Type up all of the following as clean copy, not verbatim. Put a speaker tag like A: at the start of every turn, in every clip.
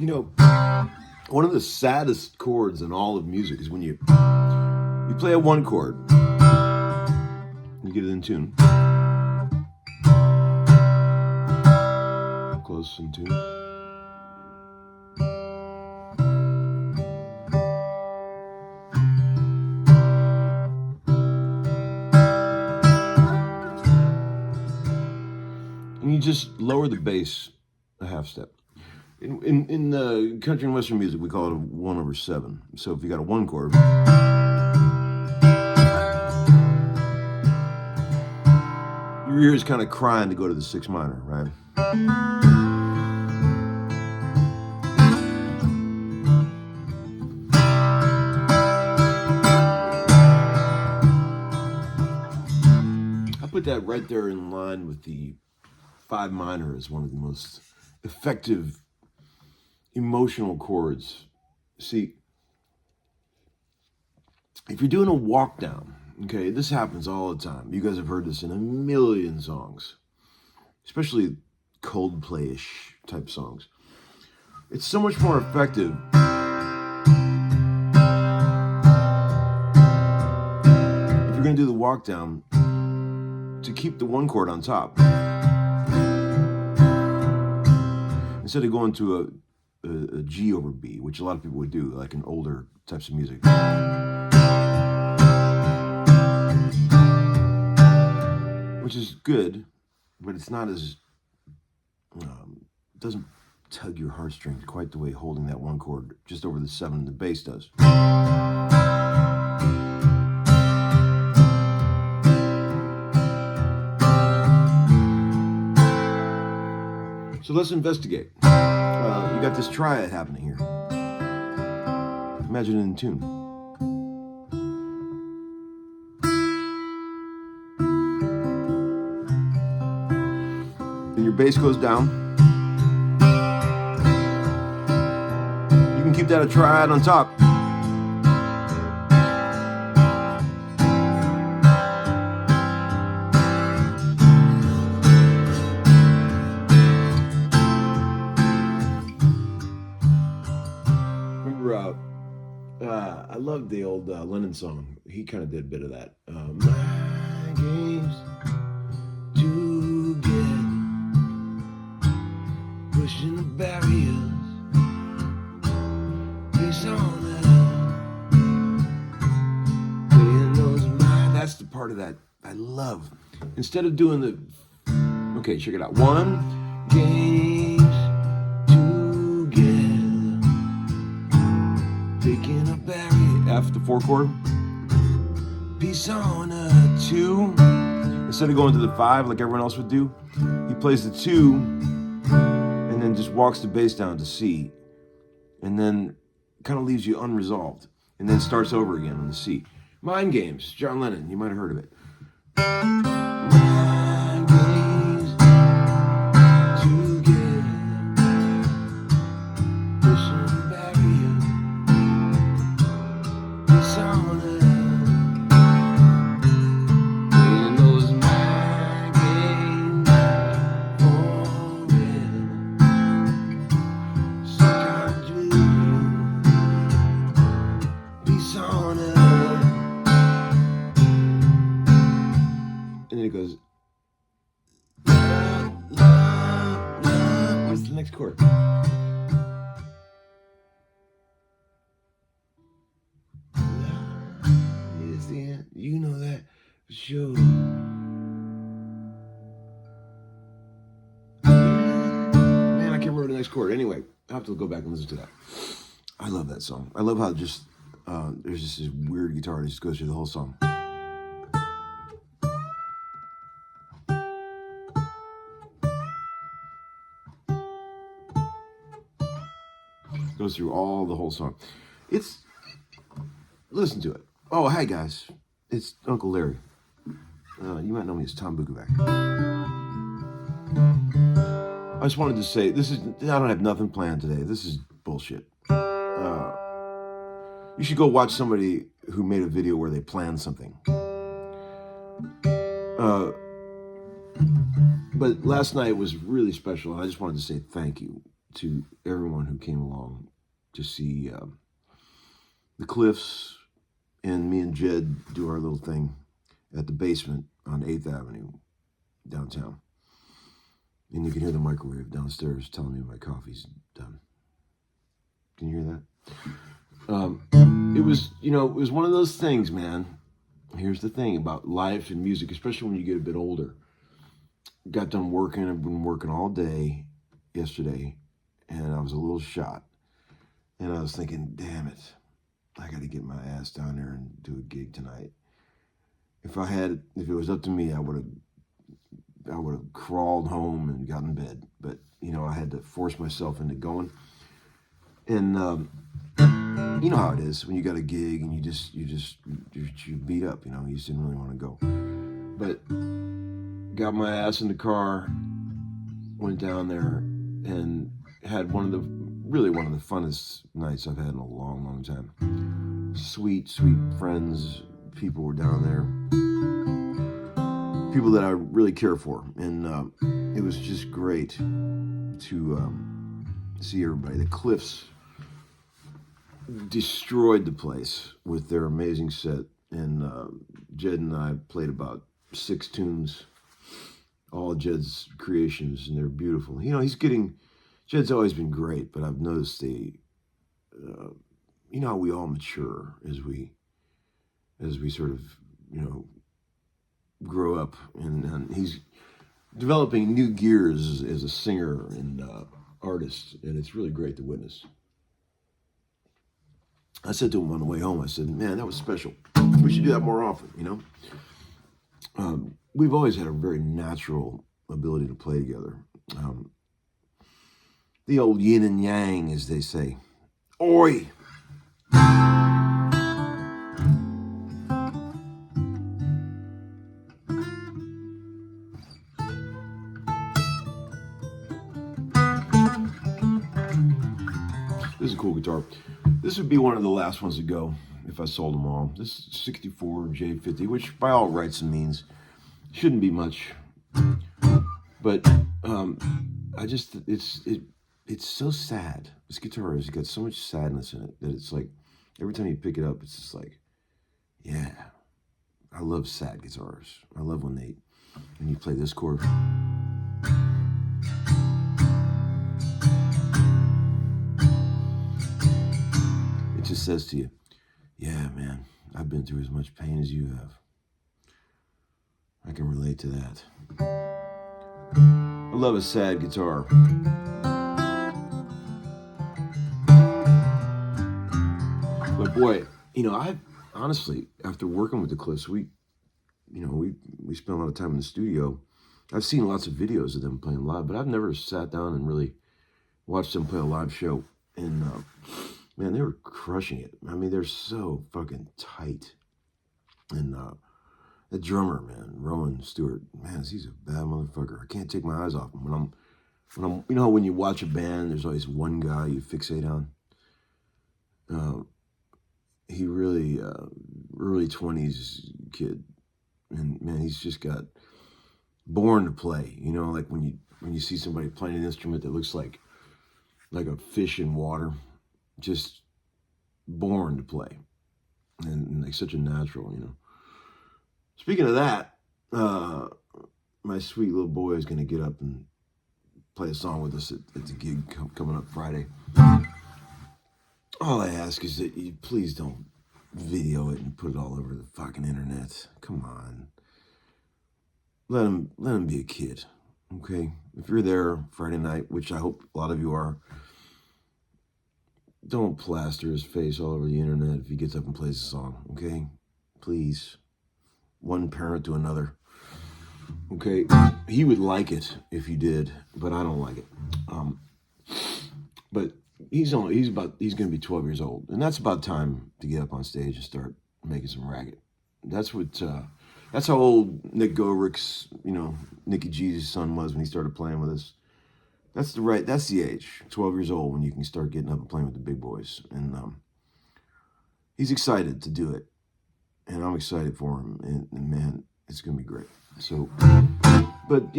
A: You know, one of the saddest chords in all of music is when you play a one chord, you get it in tune, close in tune, and you just lower the bass a half step. In country and western music, we call it a 1/7. So if you got a one chord, your ear is kind of crying to go to the 6 minor, right? I put that right there in line with the 5 minor as one of the most effective emotional chords. See, if you're doing a walk down, okay, this happens all the time. You guys have heard this in a million songs, especially Coldplay-ish type songs. It's so much more effective if you're going to do the walk down to keep the one chord on top instead of going to a G over B, which a lot of people would do, like in older types of music. Which is good, but it's not as, doesn't tug your heartstrings quite the way holding that one chord just over the 7 in the bass does. So let's investigate. You got this triad happening here. Imagine it in tune. Then your bass goes down. You can keep that a triad on top. I love the old Lennon song. He kind of did a bit of that. My games to get pushing the barriers based on that. That's the part of that I love. Instead of doing the, okay, check it out. One games together, taking a barrier. F, the 4 chord, peace on a 2. Instead of going to the 5 like everyone else would do, he plays the 2 and then just walks the bass down to C, and then kind of leaves you unresolved, and then starts over again on the C. Mind Games, John Lennon, you might have heard of it. Mind games together, pushing barriers. And then it goes, love, love, love. What's the next chord? Is the end. You know that for sure. Man, I can't remember the next chord. Anyway, I have to go back and listen to that. I love that song. I love how just there's just this weird guitar that just goes through the whole song. Goes through all the whole song. Listen to it. Oh, hey guys, it's Uncle Larry. You might know me as Tom Bukovac. I just wanted to say, I don't have nothing planned today. This is bullshit. You should go watch somebody who made a video where they planned something. But last night was really special, and I just wanted to say thank you to everyone who came along to see the Cliffs and me and Jed do our little thing at the basement on 8th Avenue downtown. And you can hear the microwave downstairs telling me my coffee's done. Can you hear that? It was one of those things, man. Here's the thing about life and music, especially when you get a bit older. Got done working. I've been working all day yesterday, and I was a little shot. And I was thinking, damn it, I got to get my ass down there and do a gig tonight. If it was up to me, I would have crawled home and gotten in bed. But I had to force myself into going. And you know how it is when you got a gig and you beat up. You just didn't really want to go. But got my ass in the car, went down there, and had one of the funnest nights I've had in a long, long time. Sweet, sweet friends, people were down there, people that I really care for, and it was just great to see everybody. The Cliffs destroyed the place with their amazing set, and Jed and I played about 6 tunes, all Jed's creations, and they're beautiful. Jed's always been great, but I've noticed how we all mature as we sort of, grow up, and he's developing new gears as a singer and artist, and it's really great to witness. I said to him on the way home, I said, man, that was special. We should do that more often, We've always had a very natural ability to play together. The old yin and yang, as they say. Oi! This is a cool guitar. This would be one of the last ones to go if I sold them all. This is 64 J50, which by all rights and means shouldn't be much. But it's so sad. This guitar has got so much sadness in it that it's like every time you pick it up, it's just like, yeah. I love sad guitars. I love when you play this chord. It just says to you, yeah, man, I've been through as much pain as you have. I can relate to that. I love a sad guitar. But boy, I honestly, after working with the Cliffs, we spent a lot of time in the studio. I've seen lots of videos of them playing live, but I've never sat down and really watched them play a live show. And man, they were crushing it. I mean, they're so fucking tight. And the drummer, man, Rowan Stewart, man, he's a bad motherfucker. I can't take my eyes off him. When I'm, when you watch a band, there's always one guy you fixate on. He really, early 20s kid, and man, he's just got born to play. Like when you see somebody playing an instrument that looks like a fish in water, just born to play, and like such a natural, Speaking of that, my sweet little boy is going to get up and play a song with us at the gig coming up Friday. All I ask is that you please don't video it and put it all over the fucking internet. Come on. Let him be a kid, okay? If you're there Friday night, which I hope a lot of you are, don't plaster his face all over the internet if he gets up and plays a song, okay? Please. One parent to another. Okay? He would like it if you did, but I don't like it. But he's going to be 12 years old, and that's about time to get up on stage and start making some racket. That's how old Nick Gorick's, Nicky G's son was when he started playing with us. That's the age, 12 years old, when you can start getting up and playing with the big boys. And he's excited to do it, and I'm excited for him. And man, it's gonna be great. So, but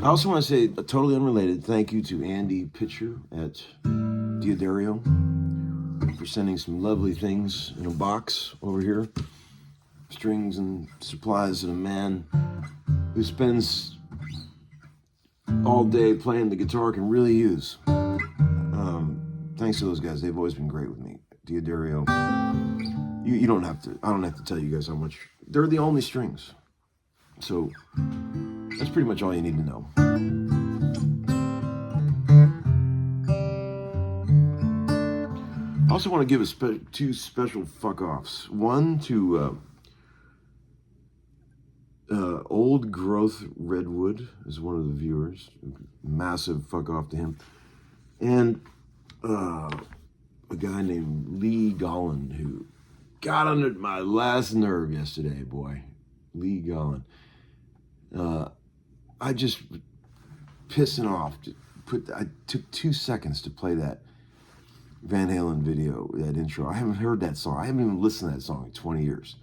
A: I also want to say, totally unrelated, thank you to Andy Pitcher at Diodario for sending some lovely things in a box over here. Strings and supplies, and a man who spends all day playing the guitar can really use. Thanks to those guys. They've always been great with me. Diodario. You don't have to, I don't have to tell you guys how much. They're the only strings. So that's pretty much all you need to know. I also want to give two special fuck-offs. One to Old Growth Redwood is one of the viewers. Massive fuck-off to him. And a guy named Lee Golland who got under my last nerve yesterday, boy. Lee Golland. I just pissing off. I took 2 seconds to play that Van Halen video, that intro. I haven't heard that song. I haven't even listened to that song in 20 years.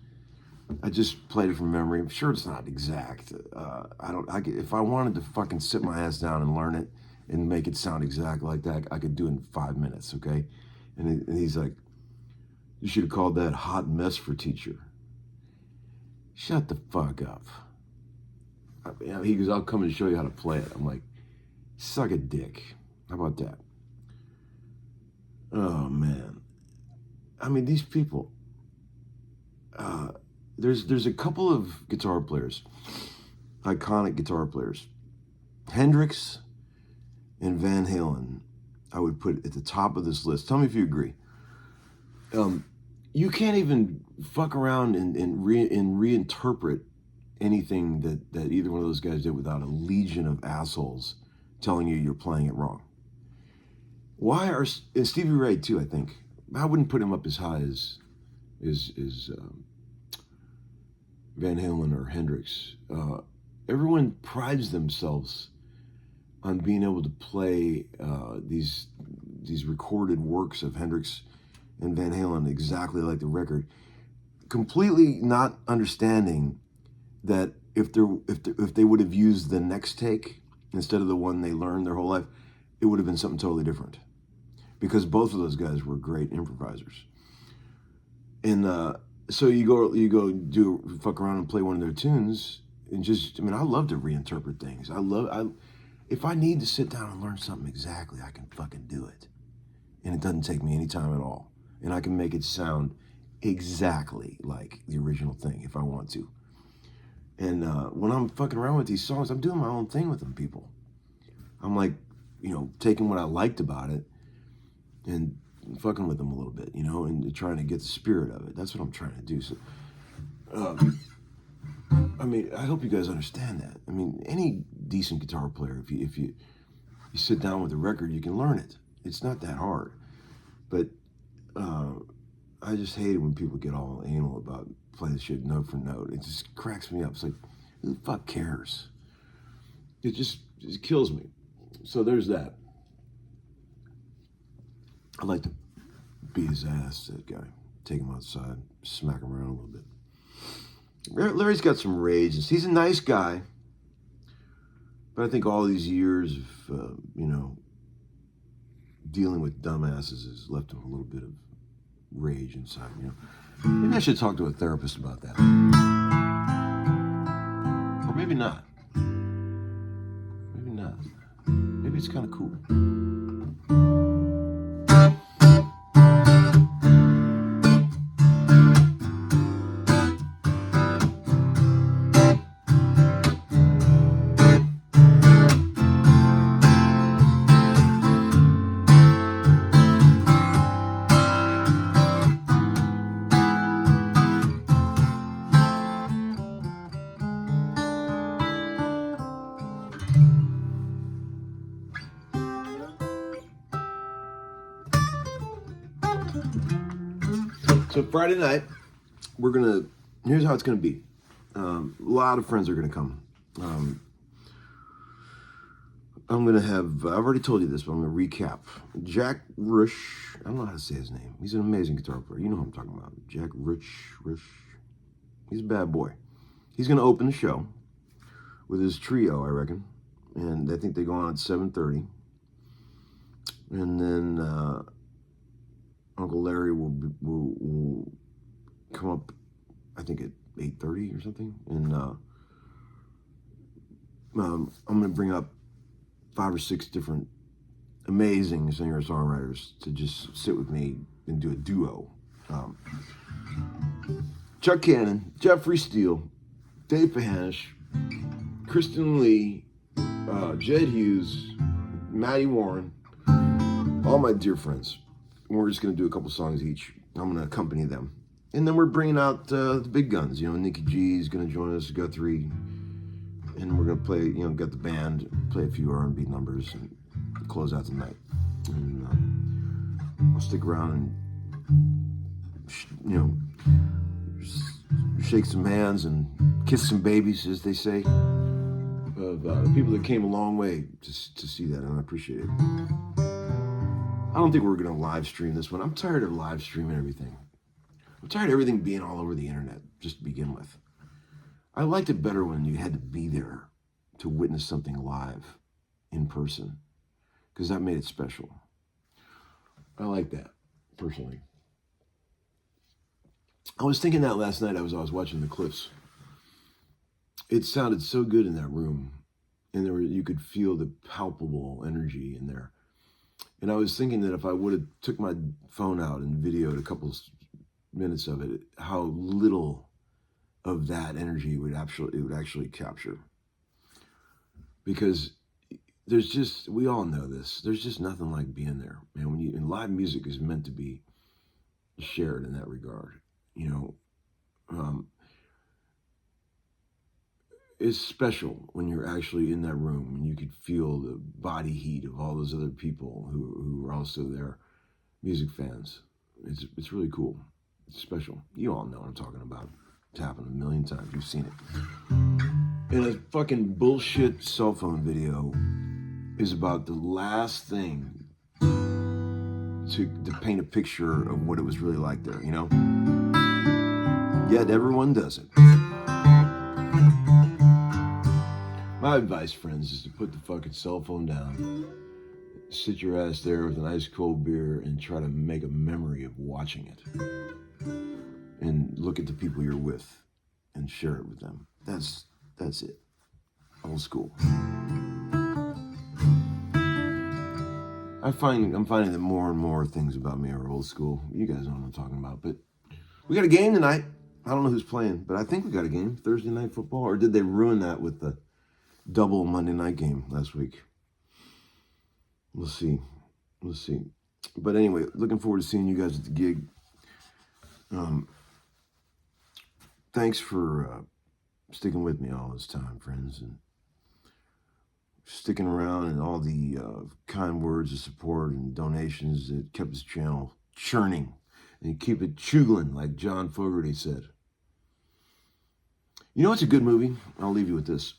A: I just played it from memory. I'm sure it's not exact. If I wanted to fucking sit my ass down and learn it and make it sound exact like that, I could do it in 5 minutes, okay? And he's like, you should have called that hot mess for teacher. Shut the fuck up. He goes, I'll come and show you how to play it. I'm like, suck a dick. How about that? Oh, man. I mean, these people, there's a couple of guitar players, iconic guitar players. Hendrix and Van Halen, I would put at the top of this list. Tell me if you agree. You can't even fuck around and reinterpret anything that either one of those guys did without a legion of assholes telling you you're playing it wrong. And Stevie Ray too, I think. I wouldn't put him up as high as Van Halen or Hendrix. Everyone prides themselves on being able to play these recorded works of Hendrix and Van Halen exactly like the record, completely not understanding that if they would have used the next take instead of the one they learned their whole life, it would have been something totally different. Because both of those guys were great improvisers. And so you go fuck around and play one of their tunes, and I love to reinterpret things. If I need to sit down and learn something exactly, I can fucking do it. And it doesn't take me any time at all. And I can make it sound exactly like the original thing if I want to. And when I'm fucking around with these songs, I'm doing my own thing with them, people. I'm like, taking what I liked about it and fucking with them a little bit, and trying to get the spirit of it. That's what I'm trying to do. So, I hope you guys understand that. Any decent guitar player, if you sit down with a record, you can learn it. It's not that hard. But I just hate it when people get all anal about playing the shit note for note. It just cracks me up. It's like, who the fuck cares? It just kills me. So there's that. I'd like to beat his ass, that guy. Take him outside, smack him around a little bit. Larry's got some rage. He's a nice guy. But I think all these years of, dealing with dumbasses has left him a little bit of rage inside, Maybe I should talk to a therapist about that. Or maybe not. Maybe not. Maybe it's kind of cool. So Friday night, here's how it's gonna be. A lot of friends are gonna come. I'm gonna have, I've already told you this, but I'm gonna recap. Jack Rush, I don't know how to say his name. He's an amazing guitar player. You know who I'm talking about. Jack Rush. He's a bad boy. He's gonna open the show with his trio, I reckon. and I think they go on at 7:30. And then Uncle Larry will come up, I think at 8:30 or something, and I'm going to bring up 5 or 6 different amazing singer-songwriters to just sit with me and do a duo. Chuck Cannon, Jeffrey Steele, Dave Pahanish, Kristen Lee, Jed Hughes, Maddie Warren, all my dear friends. We're just going to do a couple songs each. I'm going to accompany them. And then we're bringing out the big guns. You know, Nikki G is going to join us, Guthrie. And we're going to play, you know, got the band, play a few R&B numbers and close out the night. And I'll stick around and, you know, shake some hands and kiss some babies, as they say, of people that came a long way to see that, and I appreciate it. I don't think we're going to live stream this one. I'm tired of live streaming everything. I'm tired of everything being all over the internet, just to begin with. I liked it better when you had to be there to witness something live, in person, because that made it special. I like that, personally. I was thinking that last night as I was watching the clips. It sounded so good in that room, and you could feel the palpable energy in there. And I was thinking that if I would have took my phone out and videoed a couple minutes of it, how little of that energy it would actually capture. Because we all know this, there's just nothing like being there. Man, and live music is meant to be shared in that regard. You know, it's special when you're actually in that room and you could feel the body heat of all those other people who are also there, music fans. It's really cool. It's special. You all know what I'm talking about. It's happened a million times. You've seen it. And a fucking bullshit cell phone video is about the last thing to paint a picture of what it was really like there, you know? Yet everyone does it. My advice, friends, is to put the fucking cell phone down, sit your ass there with an ice cold beer and try to make a memory of watching it. And look at the people you're with and share it with them. That's it. Old school. I'm finding that more and more things about me are old school. You guys know what I'm talking about. But we got a game tonight. I don't know who's playing, but I think we got a game. Thursday night football. Or did they ruin that with the double Monday night game last week? We'll see. But anyway, looking forward to seeing you guys at the gig. Thanks for sticking with me all this time, friends, and sticking around, and all the kind words of support and donations that kept this channel churning and keep it chugling, like John Fogerty said. You know what's a good movie? I'll leave you with this.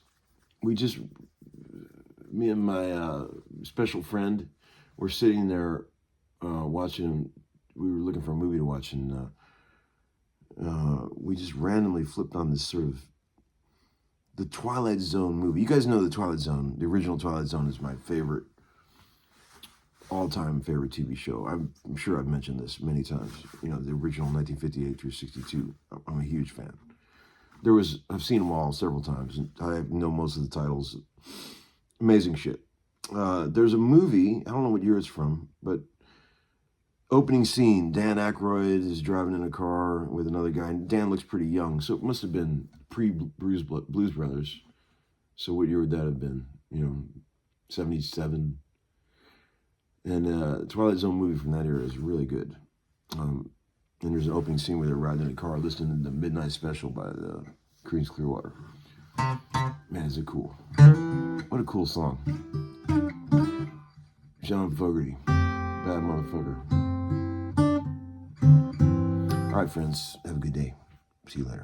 A: Me and my special friend were sitting there watching. We were looking for a movie to watch, and we just randomly flipped on this sort of the Twilight Zone movie. You guys know the Twilight Zone. The original Twilight Zone is my favorite, all-time favorite TV show. I'm sure I've mentioned this many times. You know, the original 1958 through 62. I'm a huge fan. I've seen them all several times, and I know most of the titles. Amazing shit. There's a movie, I don't know what year it's from, but opening scene, Dan Aykroyd is driving in a car with another guy. Dan looks pretty young, so it must have been pre-Blues Brothers. So what year would that have been? 77. And Twilight Zone movie from that era is really good. And there's an opening scene where they're riding in a car listening to the Midnight Special by the Creedence Clearwater. Man, is it cool. What a cool song. John Fogerty. Bad motherfucker. All right, friends. Have a good day. See you later.